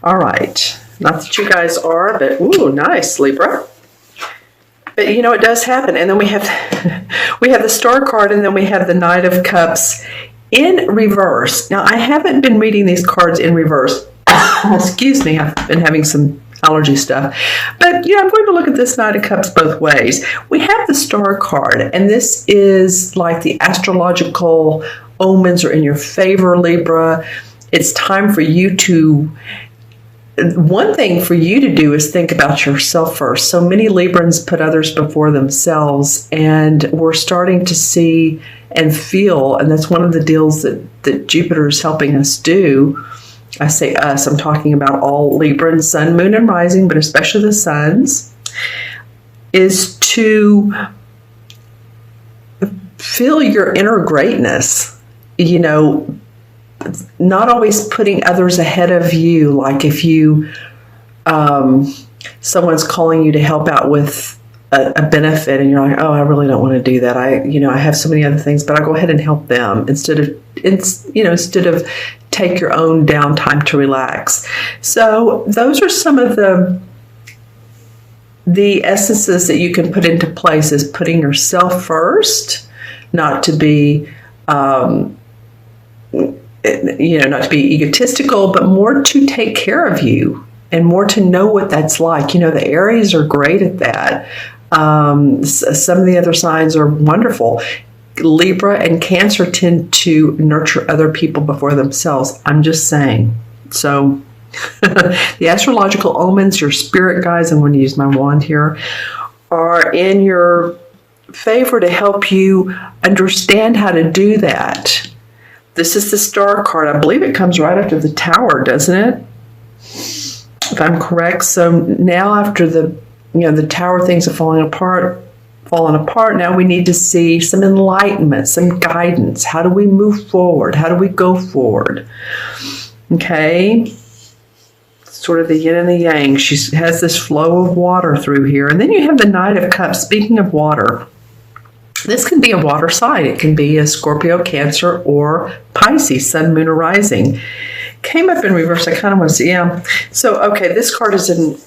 All right. Not that you guys are, but ooh, nice, Libra. But you know, it does happen. And then we have the Star card, and then we have the Knight of Cups in reverse. Now, I haven't been reading these cards in reverse. Excuse me, I've been having some allergy stuff. But yeah, I'm going to look at this Knight of Cups both ways. We have the Star card, and this is like the astrological omens are in your favor, Libra. It's time for you to, one thing for you to do is think about yourself first. So many Librans put others before themselves, and we're starting to see and feel, and that's one of the deals that Jupiter is helping us do. I say us, I'm talking about all Libran, sun, moon, and rising, but especially the suns, is to feel your inner greatness. You know, not always putting others ahead of you. Like if you, someone's calling you to help out with a benefit, and you're like, oh, I really don't want to do that. I have so many other things, but I'll go ahead and help them instead of take your own downtime to relax. So those are some of the essences that you can put into place, is putting yourself first, not to be, not to be egotistical, but more to take care of you and more to know what that's like. You know, the Aries are great at that. Some of the other signs are wonderful. Libra and Cancer tend to nurture other people before themselves. I'm just saying. So the astrological omens, your spirit guides, I'm going to use my wand here, are in your favor to help you understand how to do that. This is the Star card. I believe it comes right after the Tower, doesn't it? If I'm correct. So now after the Tower, things are falling apart. Now we need to see some enlightenment, some guidance. How do we move forward? How do we go forward? Okay. Sort of the yin and the yang. She has this flow of water through here. And then you have the Knight of Cups. Speaking of water, this can be a water sign. It can be a Scorpio, Cancer, or Pisces, sun, moon, or rising. Came up in reverse. I kind of want to see. Yeah. So, okay, this card is in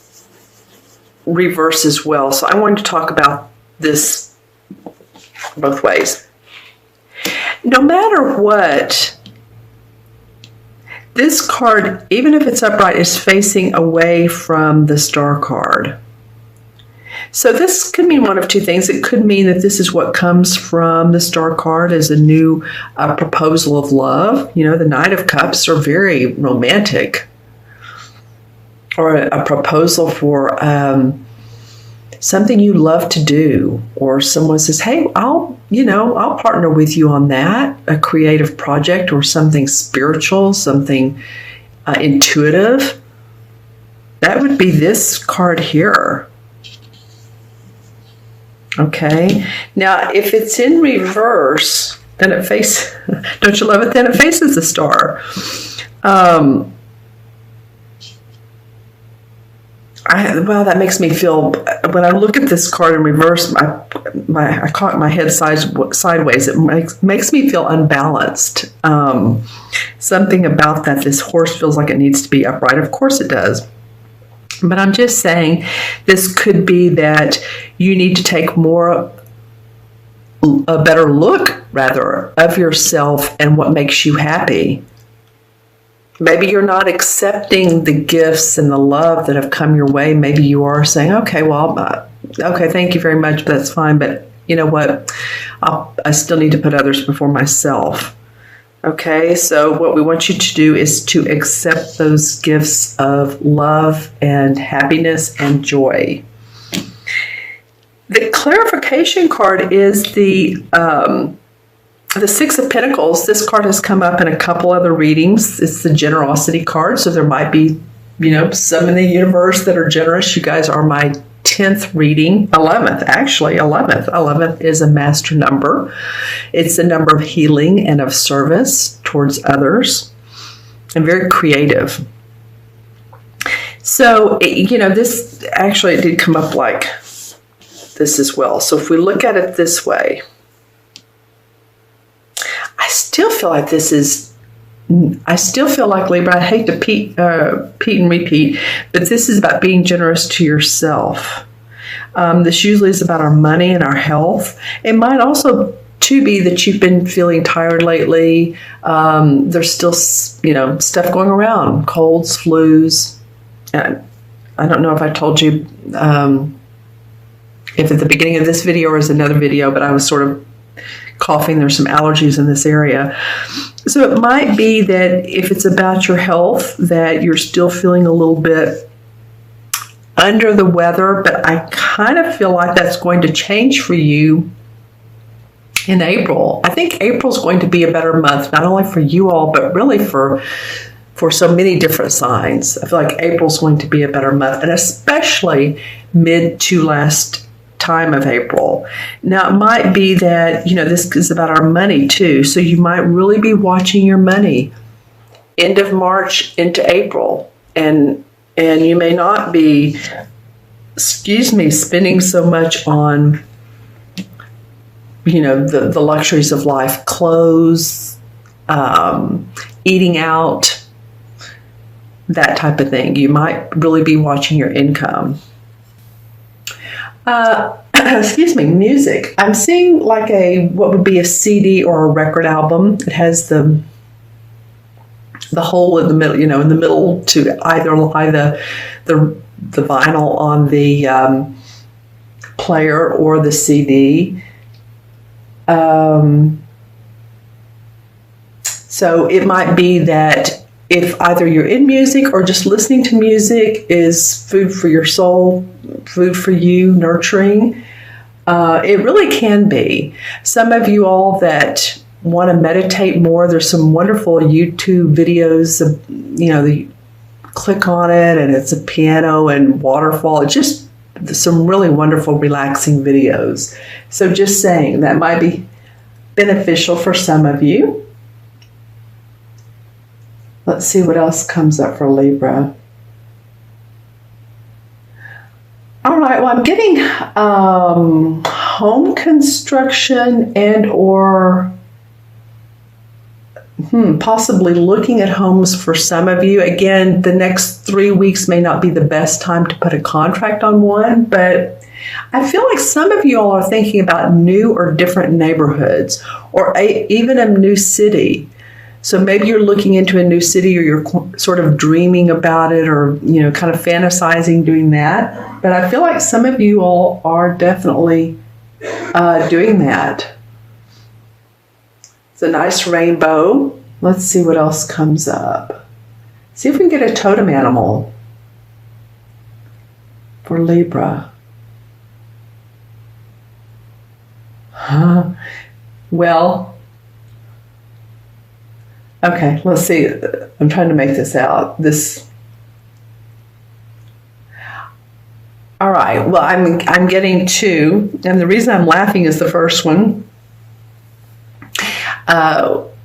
reverse as well. So I wanted to talk about this both ways. No matter what, this card, even if it's upright, is facing away from the Star card. So this could mean one of two things. It could mean that this is what comes from the Star card as a new proposal of love. You know, the Knight of Cups are very romantic. Or a proposal for something you love to do. Or someone says, hey, I'll partner with you on that. A creative project or something spiritual, something intuitive. That would be this card here. Okay, now if it's in reverse, then it faces, don't you love it? Then it faces the Star. That makes me feel, when I look at this card in reverse, I caught my head sideways. It makes me feel unbalanced. Something about that, this horse feels like it needs to be upright. Of course it does. But I'm just saying this could be that you need to take a better look, rather, of yourself and what makes you happy. Maybe you're not accepting the gifts and the love that have come your way. Maybe you are saying, okay, thank you very much, but that's fine. But you know what? I still need to put others before myself. Okay, so what we want you to do is to accept those gifts of love and happiness and joy. The clarification card is the Six of Pentacles. This card has come up in a couple other readings. It's the generosity card, so there might be, some in the universe that are generous. You guys are my 10th reading, 11th, actually, 11th. 11th is a master number. It's a number of healing and of service towards others, and very creative. So, this actually, it did come up like this as well. So if we look at it this way, I still feel like this is I still feel like Libra, I hate to repeat and repeat, but this is about being generous to yourself. This usually is about our money and our health. It might also too be that you've been feeling tired lately. There's still, stuff going around, colds, flus. I don't know if I told you if at the beginning of this video or is another video, but I was sort of coughing. There's some allergies in this area. So it might be that if it's about your health, that you're still feeling a little bit under the weather, but I kind of feel like that's going to change for you in April. I think April's going to be a better month, not only for you all, but really for so many different signs. I feel like April's going to be a better month, and especially mid to last time of April. Now, it might be that, this is about our money too, so you might really be watching your money end of March into April, and you may not be, spending so much on, the luxuries of life, clothes, eating out, that type of thing. You might really be watching your income. Music. I'm seeing like what would be a CD or a record album. It has the hole in the middle, in the middle to either lie the vinyl on the player or the CD. So it might be that if either you're in music or just listening to music is food for your soul, food for you, nurturing, it really can be. Some of you all that want to meditate more, there's some wonderful YouTube videos of, you click on it and it's a piano and waterfall. It's just some really wonderful, relaxing videos. So just saying, that might be beneficial for some of you. Let's see what else comes up for Libra. All right, well, I'm getting home construction and or possibly looking at homes for some of you. Again, the next 3 weeks may not be the best time to put a contract on one, but I feel like some of you all are thinking about new or different neighborhoods or even a new city. So maybe you're looking into a new city or you're sort of dreaming about it or, kind of fantasizing doing that. But I feel like some of you all are definitely doing that. It's a nice rainbow. Let's see what else comes up. See if we can get a totem animal for Libra. Well, okay, let's see. I'm trying to make this out. All right. Well, I'm getting two, and the reason I'm laughing is the first one.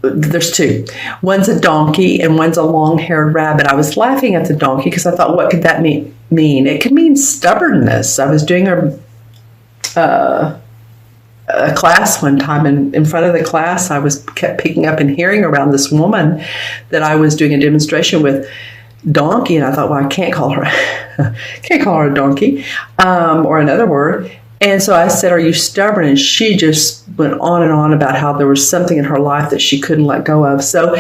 There's two. One's a donkey and one's a long-haired rabbit. I was laughing at the donkey because I thought, what could that mean? It could mean stubbornness. I was doing a class one time, and in front of the class, I kept picking up and hearing around this woman that I was doing a demonstration with, donkey, and I thought, well, I can't call her a donkey, or another word. And so I said, are you stubborn? And she just went on and on about how there was something in her life that she couldn't let go of. So,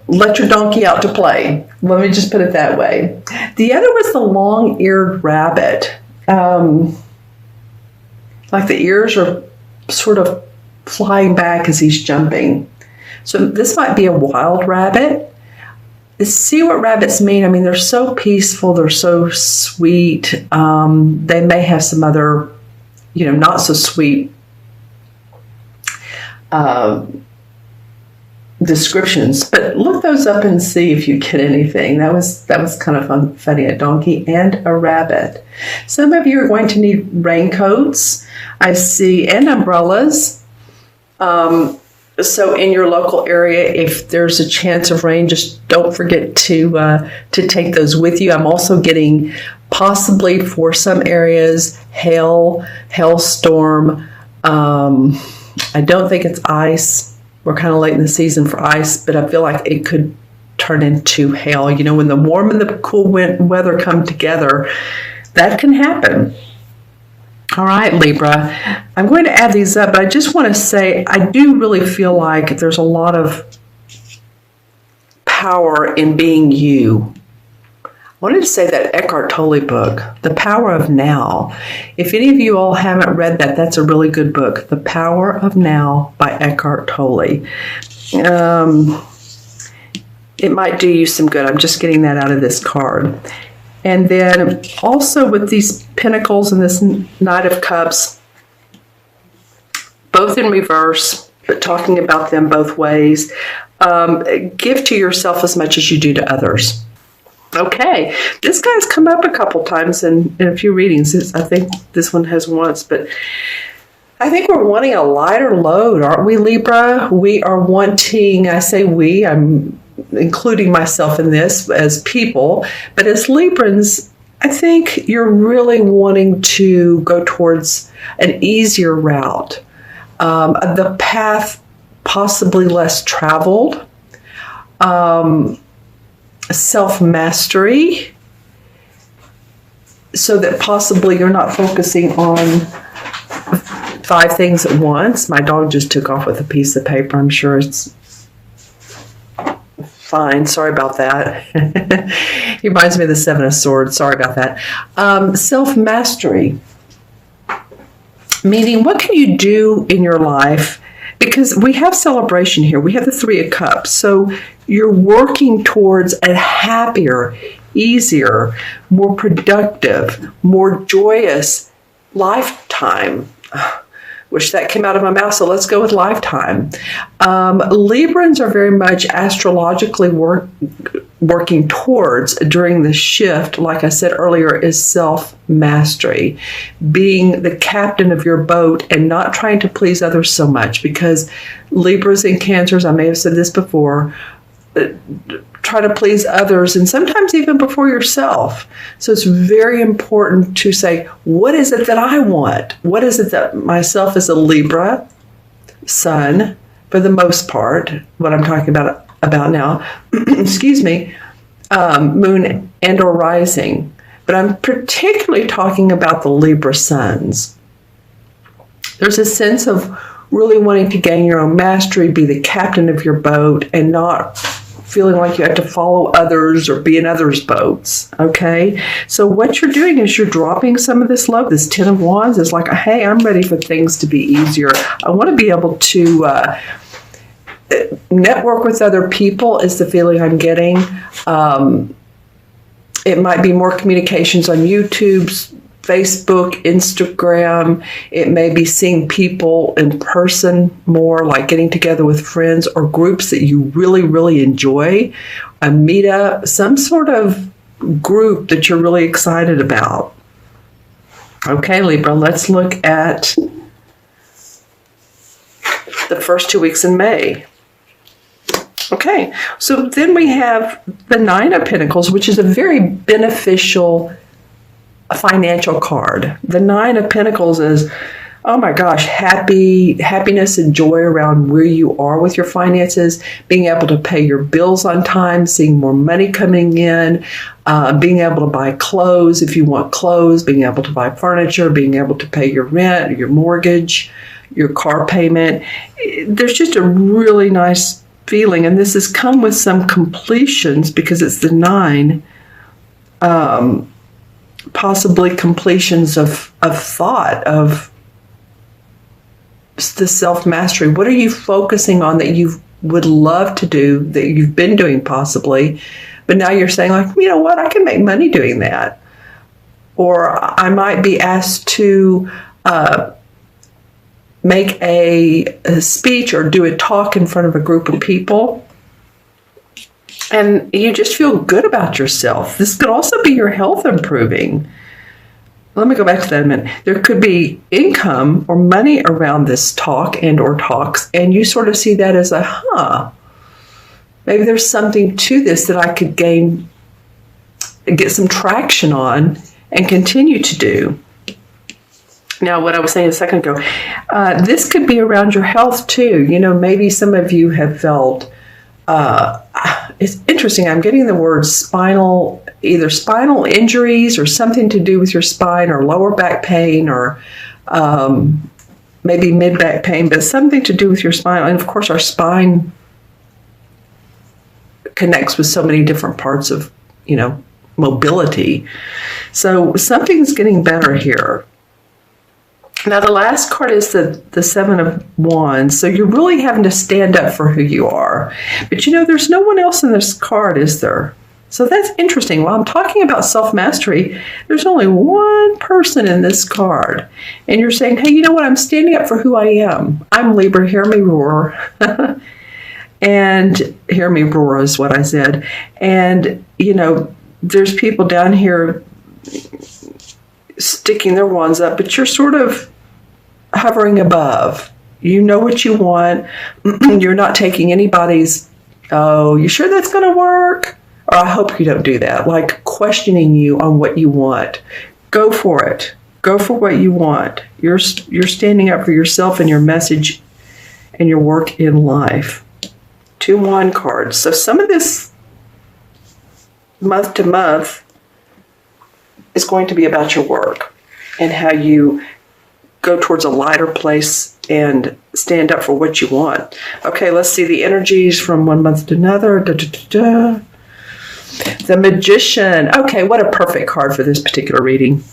let your donkey out to play. Let me just put it that way. The other was the long-eared rabbit. Like the ears are sort of flying back as he's jumping. So this might be a wild rabbit. See what rabbits mean. I mean, they're so peaceful. They're so sweet. They may have some other, not so sweet descriptions, but look those up and see if you get anything. That was kind of funny. A donkey and a rabbit. Some of you are going to need raincoats, I see, and umbrellas. So in your local area, if there's a chance of rain, just don't forget to take those with you. I'm also getting possibly for some areas hailstorm. I don't think it's ice. We're kind of late in the season for ice, but I feel like it could turn into hail. You know, when the warm and the cool weather come together, that can happen. All right, Libra, I'm going to add these up, but I just want to say I do really feel like there's a lot of power in being you. I wanted to say that Eckhart Tolle book, The Power of Now. If any of you all haven't read that, that's a really good book, The Power of Now by Eckhart Tolle. It might do you some good. I'm just getting that out of this card. And then also with these Pentacles and this Knight of Cups, both in reverse, but talking about them both ways. Give to yourself as much as you do to others. Okay, this guy's come up a couple times in a few readings. I think this one has once, but I think we're wanting a lighter load, aren't we, Libra? We are wanting, I say we, I'm including myself in this as people, but as Librans, I think you're really wanting to go towards an easier route, the path possibly less traveled, self-mastery, so that possibly you're not focusing on 5 things at once. My dog just took off with a piece of paper. I'm sure it's fine. Sorry about that. He reminds me of the 7 of Swords. Sorry about that. Self-mastery, meaning what can you do in your life? Because we have celebration here. We have the 3 of Cups. So you're working towards a happier, easier, more productive, more joyous lifetime. Wish that came out of my mouth, so let's go with lifetime. Librans are very much astrologically working towards during the shift, like I said earlier, is self-mastery. Being the captain of your boat and not trying to please others so much, because Libras and Cancers, I may have said this before, try to please others and sometimes even before yourself. So it's very important to say, what is it that I want? What is it that myself as a Libra sun, for the most part, what I'm talking about now, excuse me, moon and or rising. But I'm particularly talking about the Libra suns. There's a sense of really wanting to gain your own mastery, be the captain of your boat, and not feeling like you have to follow others or be in others' boats, okay? So what you're doing is you're dropping some of this load. This 10 of Wands is like, hey, I'm ready for things to be easier. I want to be able to network with other people is the feeling I'm getting. It might be more communications on YouTube, Facebook, Instagram. It may be seeing people in person more, like getting together with friends or groups that you really, really enjoy. A meetup, some sort of group that you're really excited about. Okay, Libra, let's look at the first 2 weeks in May. Okay, so then we have the 9 of Pentacles, which is a very beneficial financial card. The 9 of Pentacles is, oh my gosh, happiness and joy around where you are with your finances, being able to pay your bills on time, seeing more money coming in, being able to buy clothes if you want clothes, being able to buy furniture, being able to pay your rent, your mortgage, your car payment. There's just a really nice feeling, and this has come with some completions because it's the 9, possibly completions of thought, of the self-mastery. What are you focusing on that you would love to do, that you've been doing possibly, but now you're saying, like, you know what, I can make money doing that. Or I might be asked to make a speech or do a talk in front of a group of people, and you just feel good about yourself. This could also be your health improving. Let me go back to that a minute. There could be income or money around this talk and or talks, and you sort of see that as a, maybe there's something to this that I could get some traction on and continue to do. Now, what I was saying a second ago, this could be around your health too. You know, maybe some of you have felt, it's interesting, I'm getting the word spinal, either spinal injuries or something to do with your spine, or lower back pain, or maybe mid-back pain, but something to do with your spine. And of course, our spine connects with so many different parts of, you know, mobility. So something's getting better here. Now, the last card is the Seven of Wands. So you're really having to stand up for who you are. But, you know, there's no one else in this card, is there? So that's interesting. While I'm talking about self-mastery, there's only one person in this card. And you're saying, hey, you know what? I'm standing up for who I am. I'm Libra. Hear me roar. And hear me roar is what I said. And, you know, there's people down here sticking their wands up, but you're sort of hovering above. You know what you want. You're not taking anybody's, oh, you sure that's going to work? Or I hope you don't do that. Like questioning you on what you want. Go for it. Go for what you want. You're standing up for yourself and your message and your work in life. 2 wand cards. So some of this month to month is going to be about your work and how you go towards a lighter place and stand up for what you want. Okay, let's see the energies from one month to another. The Magician. Okay, what a perfect card for this particular reading.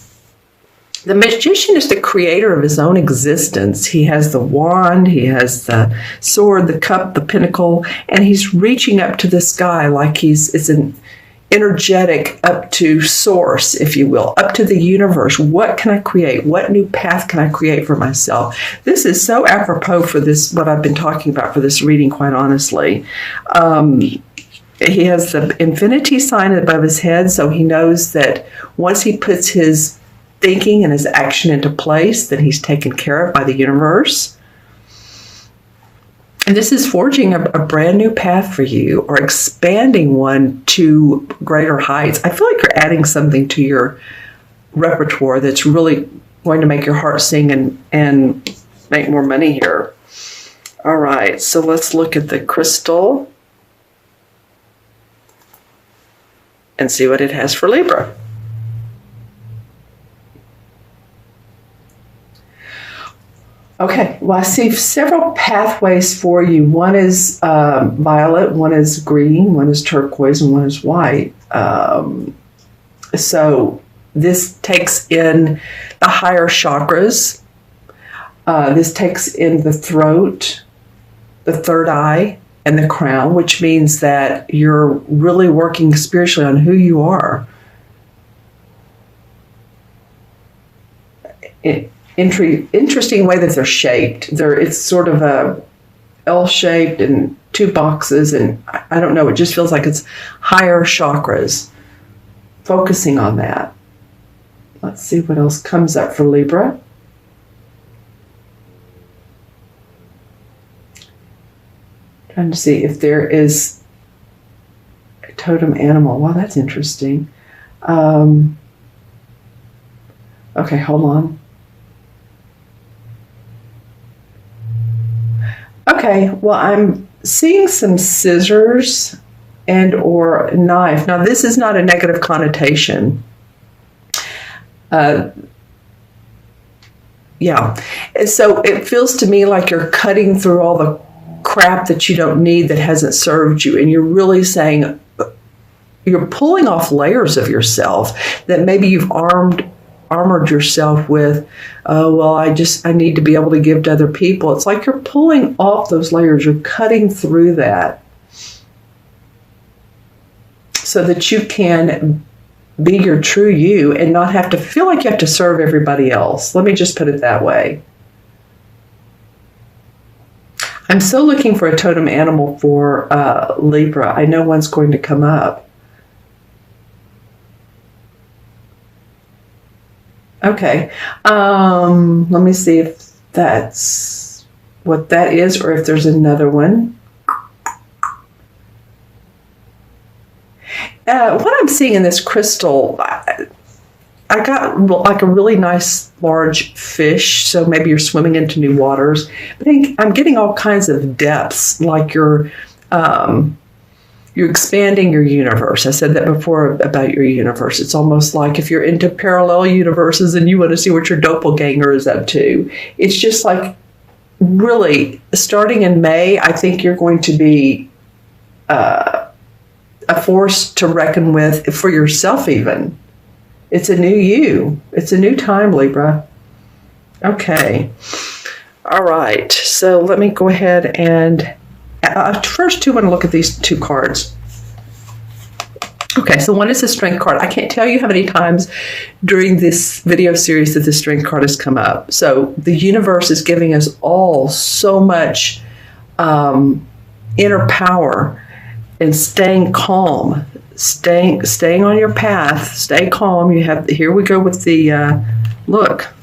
The Magician is the creator of his own existence. He has the wand, he has the sword, the cup, the pinnacle, and he's reaching up to the sky like it's an energetic up to source, if you will, up to the universe. What can I create? What new path can I create for myself? This is so apropos for this, what I've been talking about for this reading, quite honestly. He has the infinity sign above his head, so he knows that once he puts his thinking and his action into place, that he's taken care of by the universe. And this is forging a brand new path for you, or expanding one to greater heights. I feel like you're adding something to your repertoire that's really going to make your heart sing and make more money here. All right, so let's look at the crystal and see what it has for Libra. Okay, well, I see several pathways for you. One is violet, one is green, one is turquoise, and one is white. So this takes in the higher chakras. This takes in the throat, the third eye, and the crown, which means that you're really working spiritually on who you are. Interesting way that they're shaped. It's sort of a L-shaped and 2 boxes, and I don't know, it just feels like it's higher chakras. Focusing on that. Let's see what else comes up for Libra. Trying to see if there is a totem animal. Wow, that's interesting. Okay, hold on. Okay, well, I'm seeing some scissors and or knife. Now, this is not a negative connotation. Yeah, and so it feels to me like you're cutting through all the crap that you don't need, that hasn't served you, and you're really saying, you're pulling off layers of yourself that maybe you've armored yourself with. Oh, well, I need to be able to give to other people. It's like you're pulling off those layers. You're cutting through that so that you can be your true you and not have to feel like you have to serve everybody else. Let me just put it that way. I'm so looking for a totem animal for Libra. I know one's going to come up. Okay, let me see if that's what that is, or if there's another one. What I'm seeing in this crystal, I I got like a really nice large fish, so maybe you're swimming into new waters. But I'm getting all kinds of depths, like you're expanding your universe. I said that before about your universe. It's almost like if you're into parallel universes and you want to see what your doppelganger is up to. It's just like really starting in May, I think you're going to be a force to reckon with for yourself even. It's a new you. It's a new time, Libra. Okay. All right. So let me go ahead and first, I want to look at these two cards. Okay, so one is the Strength card. I can't tell you how many times during this video series that the Strength card has come up. So the universe is giving us all so much inner power and staying calm, staying on your path. Stay calm. You have, here we go with the look,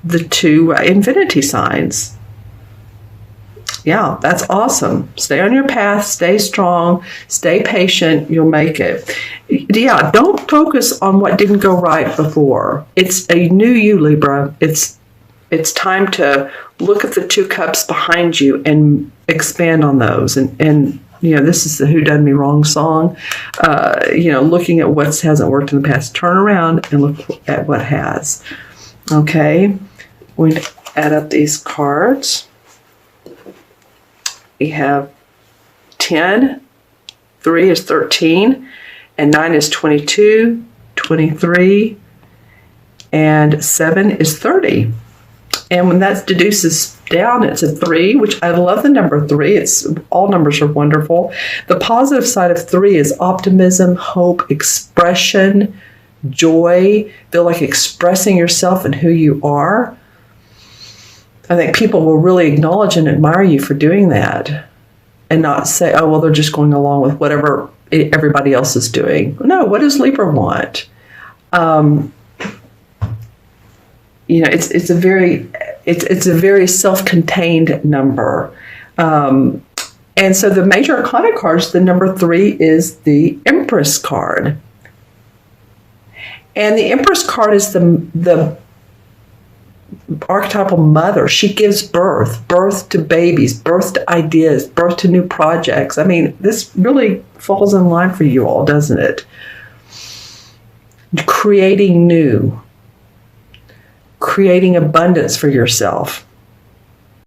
the two infinity signs. Yeah, that's awesome. Stay on your path, stay strong, stay patient, you'll make it. Yeah, don't focus on what didn't go right before. It's a new you, Libra. It's time to look at the two cups behind you and expand on those. And you know, this is the Who Done Me Wrong song. You know, looking at what hasn't worked in the past, turn around and look at what has. Okay, we're going to add up these cards. We have 10, 3 is 13, and 9 is 22, 23, and 7 is 30. And when that deduces down, it's a 3, which I love the number 3. It's all numbers are wonderful. The positive side of 3 is optimism, hope, expression, joy. Feel like expressing yourself and who you are. I think people will really acknowledge and admire you for doing that and not say, oh, well, they're just going along with whatever everybody else is doing. No, what does Libra want? You know, it's a very self-contained number. And so the major arcana cards, the number 3 is the Empress card. And the Empress card is the archetypal mother. She gives birth to babies, birth to ideas, birth to new projects. I mean, this really falls in line for you all, doesn't it? Creating new, creating abundance for yourself.